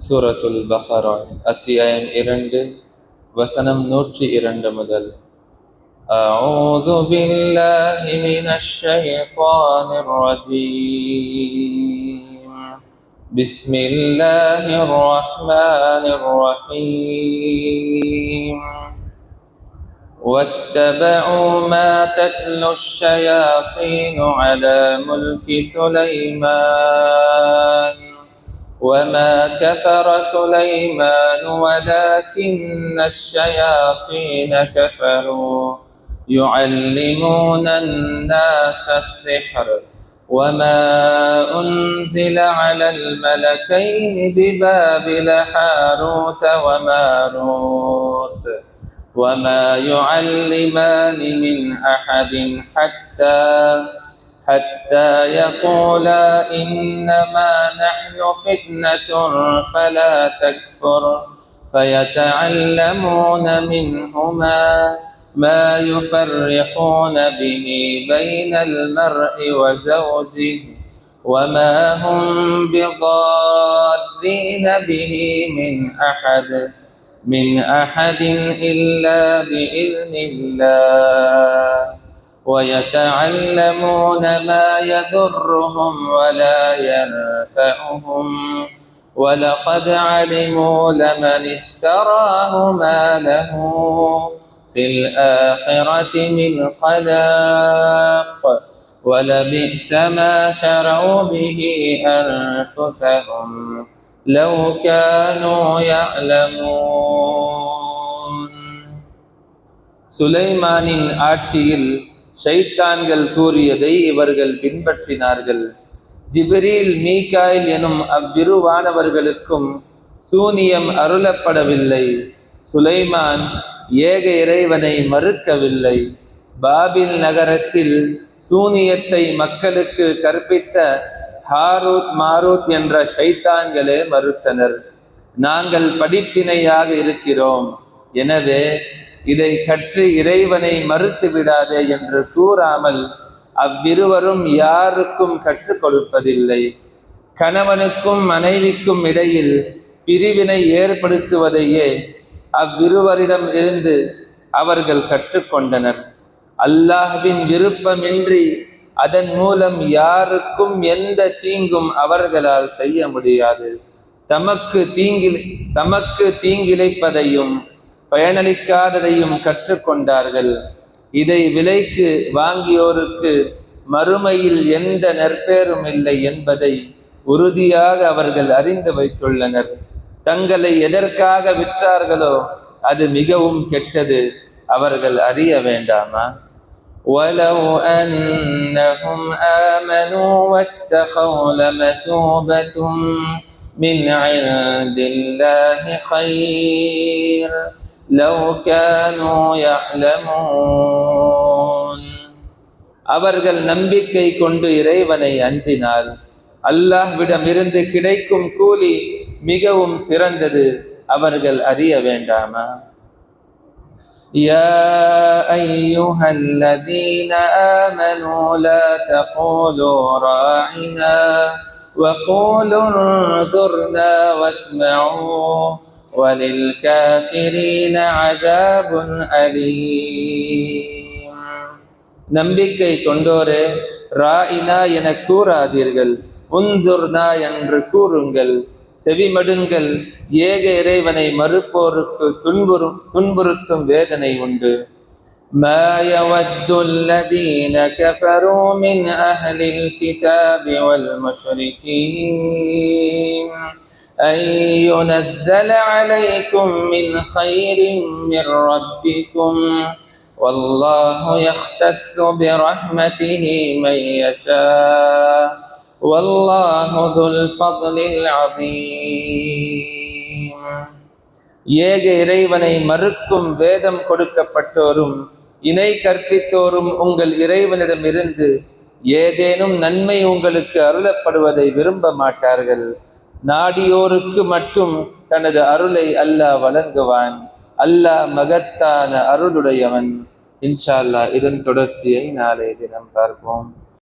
சூரத்துல் பஹரா அத்தியாயம் 2 வசனம் 102 முதல். அஊது பில்லாஹி மினஷ் ஷைத்தானிர் ரஜீம். பிஸ்மில்லாஹிர் ரஹ்மானிர் ரஹீம். واتبعوا ما تتلو الشياطين على ملك سليمان وما كفر سليمان ولكن الشياطين كفروا يعلمون الناس السحر وما أنزل على الملكين ببابل هاروت وماروت وما يعلمان من أحد حتى يقولا إنما نحن فتنة فلا تكفر فيتعلمون منهما ما يفرقون به بين المرء وزوجه وما هم بضارين به من أحد إلا بإذن الله ويتعلمون ما يضرهم ولا ينفعهم ولقد علموا لمن اشتراه ما له في الآخرة من خلاق ولبئس ما شروا به أنفسهم لو كانوا يعلمون. சுலைமானின் ஆட்சியில் ஷைத்தான்கள் கூறியதை இவர்கள் பின்பற்றினார்கள். ஜிப்ரீல், மீகாயில் எனும் அவ்விருவானவர்களுக்கும் சூனியம் அருளப்படவில்லை. சுலைமான் ஏக இறைவனை மறுக்கவில்லை. பாபில் நகரத்தில் சூனியத்தை மக்களுக்கு கற்பித்த ஹாரூத் மாரூத் என்ற ஷைத்தான்களே மறுத்தனர். நாங்கள் படிப்பினையாக இருக்கிறோம், எனவே இதை கற்று இறைவனை மறுத்து விடாதே என்று கூறாமல் அவ்விருவரும் யாருக்கும் கற்றுக் கொடுப்பதில்லை. கணவனுக்கும் மனைவிக்கும் இடையில் பிரிவினை ஏற்படுத்துவதையே அவ்விருவரிடம் இருந்து அவர்கள் கற்றுக்கொண்டனர். அல்லாஹ்வின் விருப்பமின்றி அதன் மூலம் யாருக்கும் எந்த தீங்கும் அவர்களால் செய்ய முடியாது. தமக்கு தீங்கிழைப்பதையும் பயனளிக்காததையும் கற்றுக்கொண்டார்கள். இதை விலைக்கு வாங்கியோருக்கு மறுமையில் எந்த நற்பேரும் இல்லை என்பதை உறுதியாக அவர்கள் அறிந்து வைத்துள்ளனர். தங்களை எதற்காக விற்றார்களோ அது மிகவும் கெட்டது, அவர்கள் அறிய வேண்டாமா? وَلَوْ أَنَّهُمْ آمَنُوا وَاتَّقَوْا لَمَثُوبَةٌ مِنْ عِنْدِ اللَّهِ خَيْرٌ لَوْ كَانُوا يَعْلَمُونَ. அவர்கள் நம்பிக்கை கொண்டு இறைவனை அஞ்சினால் அல்லாஹ்விடமிருந்து கிடைக்கும் கூலி மிகவும் சிறந்தது, அவர்கள் அறிய வேண்டாமா? يا أيها الذين آمنوا لا تقولوا راعنا وقولوا انظرنا واسمعوا وللكافرين عذاب أليم. நம்பிக்கை கொண்டோரே, ராயினா என கூறாதீர்கள், உன்துர்னா என்று கூறுங்கள், செவிமடுங்கள். ஏக இறைவனை மறுப்போருக்கு துன்புறுத்தும் வேதனை உண்டு. ما يود الذين كفروا من أهل الكتاب والمشركين أن ينزل عليكم من خير من ربكم والله يختص برحمته من يشاء والله ذو الفضل العظيم. ஏக இறைவனை மறுக்கும் வேதம் கொடுக்கப்பட்டோரும் இணை கற்பித்தோரும் உங்கள் இறைவனிடமிருந்து ஏதேனும் நன்மை உங்களுக்கு அருளப்படுவதை விரும்ப மாட்டார்கள். நாடியோருக்கு மட்டும் தனது அருளை அல்லாஹ் வழங்குவான். அல்லாஹ் மகத்தான அருளுடையவன். இன்ஷா அல்லாஹ் இதன் தொடர்ச்சியை நாளை தினம் பார்ப்போம்.